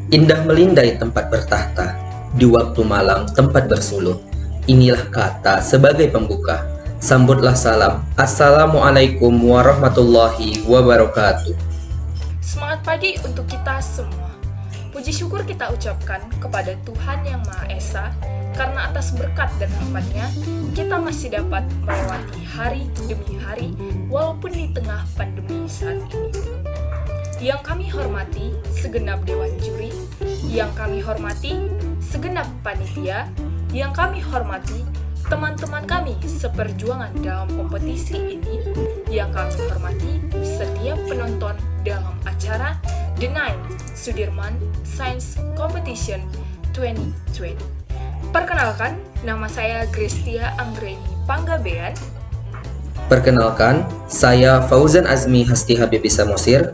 Indah melindai tempat bertahta, di waktu malam tempat bersuluh. Inilah kata sebagai pembuka. Sambutlah salam. Assalamualaikum warahmatullahi wabarakatuh. Semangat pagi untuk kita semua. Puji syukur kita ucapkan kepada Tuhan Yang Maha Esa, karena atas berkat dan rahmat-Nya, kita masih dapat melewati hari demi hari, walaupun di tengah pandemi saat ini. Yang kami hormati segenap Dewan Juri, yang kami hormati segenap panitia, yang kami hormati teman-teman kami seperjuangan dalam kompetisi ini, yang kami hormati setiap penonton dalam acara The Nine Sudirman Science Competition 2020. Perkenalkan, nama saya Grestia Anggreni Panggabean. Perkenalkan, saya Fauzan Azmi Hasti Habibie Samosir.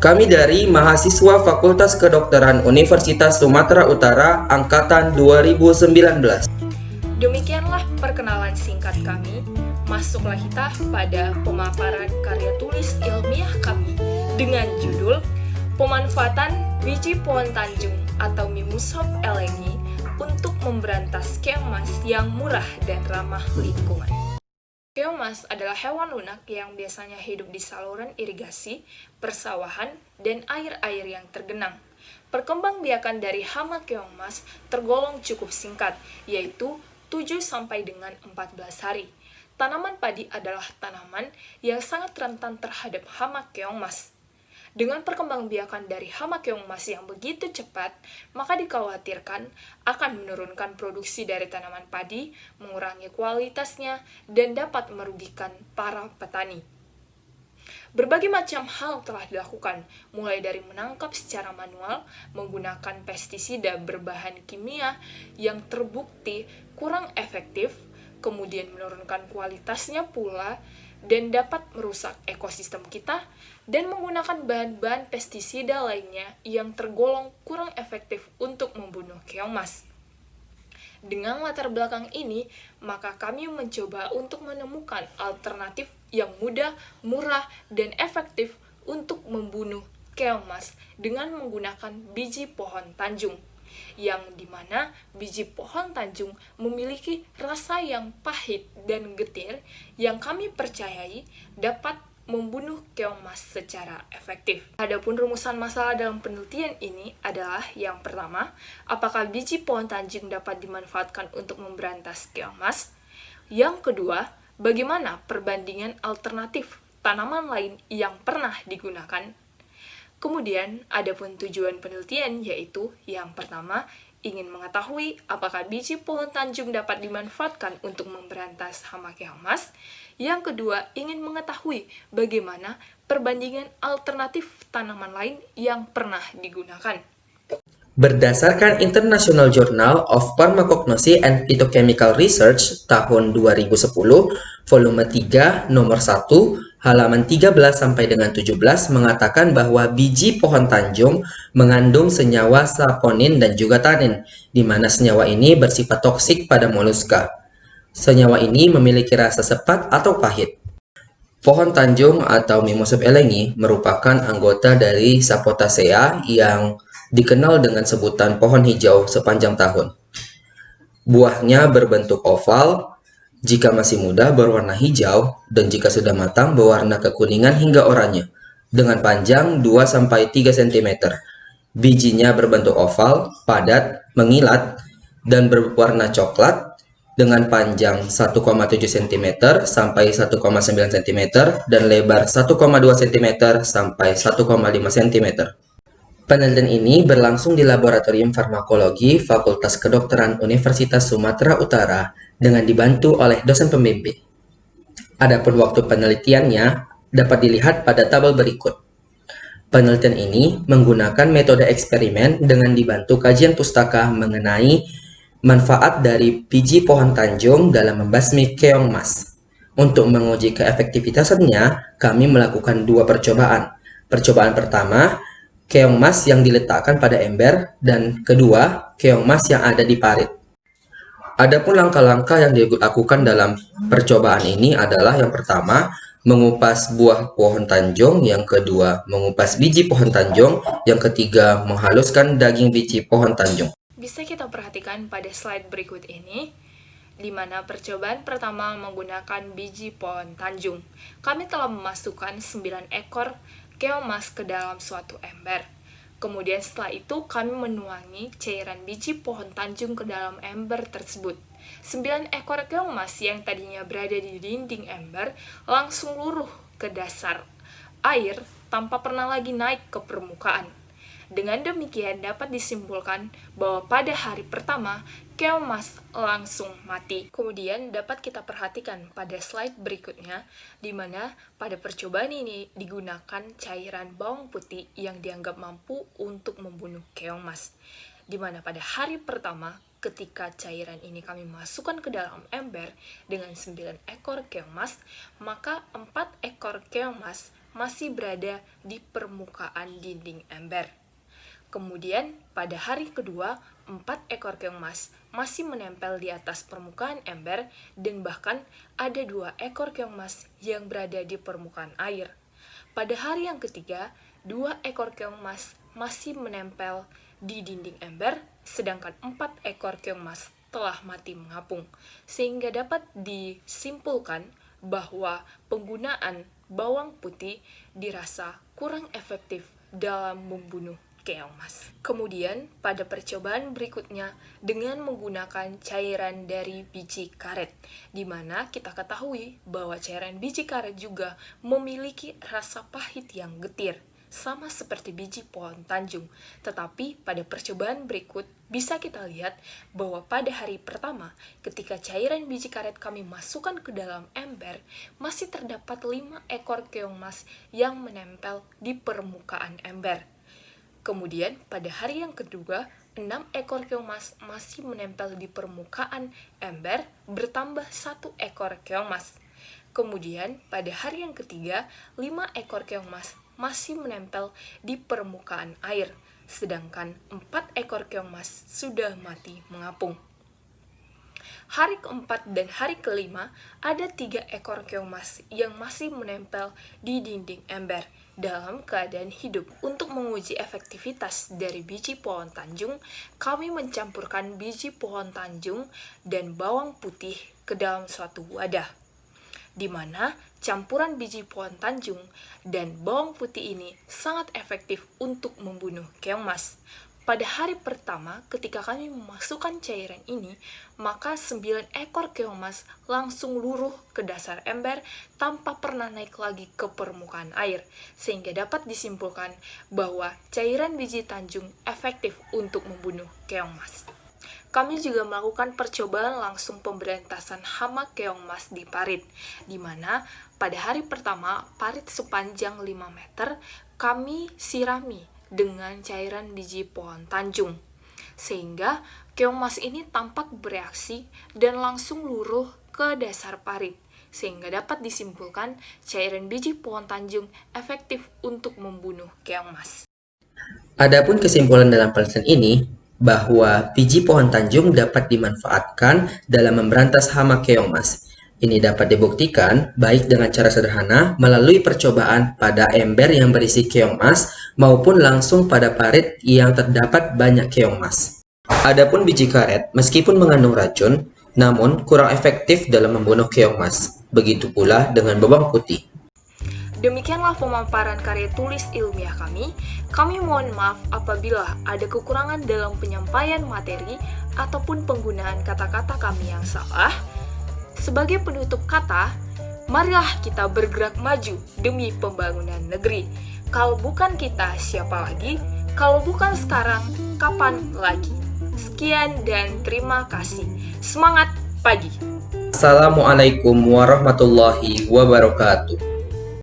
Kami dari mahasiswa Fakultas Kedokteran Universitas Sumatera Utara Angkatan 2019. Demikianlah perkenalan singkat kami. Masuklah kita pada pemaparan karya tulis ilmiah kami dengan judul Pemanfaatan Biji Pohon Tanjung atau Mimosa elengi untuk memberantas keong mas yang murah dan ramah lingkungan. Keong mas adalah hewan lunak yang biasanya hidup di saluran irigasi, persawahan, dan air-air yang tergenang. Perkembangbiakan dari hama keong mas tergolong cukup singkat, yaitu 7 sampai dengan 14 hari. Tanaman padi adalah tanaman yang sangat rentan terhadap hama keong mas. Dengan perkembangbiakan dari hama keong mas yang begitu cepat, maka dikhawatirkan akan menurunkan produksi dari tanaman padi, mengurangi kualitasnya, dan dapat merugikan para petani. Berbagai macam hal telah dilakukan, mulai dari menangkap secara manual menggunakan pestisida berbahan kimia yang terbukti kurang efektif, kemudian menurunkan kualitasnya pula, dan dapat merusak ekosistem kita, dan menggunakan bahan-bahan pestisida lainnya yang tergolong kurang efektif untuk membunuh keong mas. Dengan latar belakang ini, maka kami mencoba untuk menemukan alternatif yang mudah, murah, dan efektif untuk membunuh keong mas dengan menggunakan biji pohon tanjung, yang dimana biji pohon tanjung memiliki rasa yang pahit dan getir yang kami percayai dapat membunuh keong mas secara efektif. Adapun rumusan masalah dalam penelitian ini adalah yang pertama, apakah biji pohon tanjung dapat dimanfaatkan untuk memberantas keong mas? Yang kedua, bagaimana perbandingan alternatif tanaman lain yang pernah digunakan? Kemudian, adapun tujuan penelitian yaitu yang pertama, ingin mengetahui apakah biji pohon tanjung dapat dimanfaatkan untuk memberantas hama keong mas. Yang kedua, ingin mengetahui bagaimana perbandingan alternatif tanaman lain yang pernah digunakan. Berdasarkan International Journal of Pharmacognosy and Phytochemical Research tahun 2010, volume 3, nomor 1, halaman 13 sampai dengan 17 mengatakan bahwa biji pohon tanjung mengandung senyawa saponin dan juga tanin, di mana senyawa ini bersifat toksik pada moluska. Senyawa ini memiliki rasa sepat atau pahit. Pohon tanjung atau Mimosa elengi merupakan anggota dari Sapotacea yang dikenal dengan sebutan pohon hijau sepanjang tahun. Buahnya berbentuk oval, jika masih muda berwarna hijau, dan jika sudah matang berwarna kekuningan hingga oranye, dengan panjang 2-3 cm. Bijinya berbentuk oval, padat, mengilat, dan berwarna coklat, dengan panjang 1,7 cm sampai 1,9 cm dan lebar 1,2 cm sampai 1,5 cm. Penelitian ini berlangsung di Laboratorium Farmakologi Fakultas Kedokteran Universitas Sumatera Utara dengan dibantu oleh dosen pembimbing. Adapun waktu penelitiannya dapat dilihat pada tabel berikut. Penelitian ini menggunakan metode eksperimen dengan dibantu kajian pustaka mengenai manfaat dari biji pohon tanjung dalam membasmi keong mas. Untuk menguji keefektivitasannya, kami melakukan 2 percobaan. Percobaan pertama, keong mas yang diletakkan pada ember, dan kedua, keong mas yang ada di parit. Adapun langkah-langkah yang dilakukan dalam percobaan ini adalah yang pertama, mengupas buah pohon tanjung, yang kedua mengupas biji pohon tanjung, yang ketiga menghaluskan daging biji pohon tanjung. Bisa kita perhatikan pada slide berikut ini, di mana percobaan pertama menggunakan biji pohon tanjung. Kami telah memasukkan 9 ekor keong emas ke dalam suatu ember. Kemudian setelah itu kami menuangi cairan biji pohon tanjung ke dalam ember tersebut. 9 ekor keong emas yang tadinya berada di dinding ember langsung luruh ke dasar air tanpa pernah lagi naik ke permukaan. Dengan demikian dapat disimpulkan bahwa pada hari pertama, keong emas langsung mati. Kemudian dapat kita perhatikan pada slide berikutnya, di mana pada percobaan ini digunakan cairan bawang putih yang dianggap mampu untuk membunuh keong emas. Di mana pada hari pertama, ketika cairan ini kami masukkan ke dalam ember dengan 9 ekor keong emas, maka 4 ekor keong emas masih berada di permukaan dinding ember. Kemudian, pada hari kedua, 4 ekor keong emas masih menempel di atas permukaan ember dan bahkan ada 2 ekor keong emas yang berada di permukaan air. Pada hari yang ketiga, 2 ekor keong emas masih menempel di dinding ember, sedangkan 4 ekor keong emas telah mati mengapung. Sehingga dapat disimpulkan bahwa penggunaan bawang putih dirasa kurang efektif dalam membunuh keong emas. Kemudian, pada percobaan berikutnya dengan menggunakan cairan dari biji karet, di mana kita ketahui bahwa cairan biji karet juga memiliki rasa pahit yang getir, sama seperti biji pohon tanjung. Tetapi pada percobaan berikut bisa kita lihat bahwa pada hari pertama ketika cairan biji karet kami masukkan ke dalam ember, masih terdapat 5 ekor keong emas yang menempel di permukaan ember. Kemudian pada hari yang kedua, 6 ekor keong emas masih menempel di permukaan ember, bertambah 1 ekor keong emas. Kemudian pada hari yang ketiga, 5 ekor keong emas masih menempel di permukaan air, sedangkan 4 ekor keong emas sudah mati mengapung. Hari keempat dan hari kelima, ada 3 ekor keong emas yang masih menempel di dinding ember dalam keadaan hidup. Untuk menguji efektivitas dari biji pohon tanjung, kami mencampurkan biji pohon tanjung dan bawang putih ke dalam suatu wadah, di mana campuran biji pohon tanjung dan bawang putih ini sangat efektif untuk membunuh keong emas. Pada hari pertama, ketika kami memasukkan cairan ini, maka 9 ekor keong emas langsung luruh ke dasar ember tanpa pernah naik lagi ke permukaan air, sehingga dapat disimpulkan bahwa cairan biji tanjung efektif untuk membunuh keong emas. Kami juga melakukan percobaan langsung pemberantasan hama keong emas di parit, di mana pada hari pertama parit sepanjang 5 meter kami sirami dengan cairan biji pohon tanjung, sehingga keong emas ini tampak bereaksi dan langsung luruh ke dasar parit, sehingga dapat disimpulkan cairan biji pohon tanjung efektif untuk membunuh keong emas. Adapun kesimpulan dalam penelitian ini, bahwa biji pohon tanjung dapat dimanfaatkan dalam memberantas hama keong emas. Ini dapat dibuktikan baik dengan cara sederhana melalui percobaan pada ember yang berisi keong emas maupun langsung pada parit yang terdapat banyak keong emas. Adapun biji karet, meskipun mengandung racun, namun kurang efektif dalam membunuh keong emas. Begitu pula dengan bawang putih. Demikianlah pemaparan karya tulis ilmiah kami. Kami mohon maaf apabila ada kekurangan dalam penyampaian materi ataupun penggunaan kata-kata kami yang salah. Sebagai penutup kata, marilah kita bergerak maju demi pembangunan negeri. Kalau bukan kita, siapa lagi? Kalau bukan sekarang, kapan lagi? Sekian dan terima kasih. Semangat pagi! Assalamualaikum warahmatullahi wabarakatuh.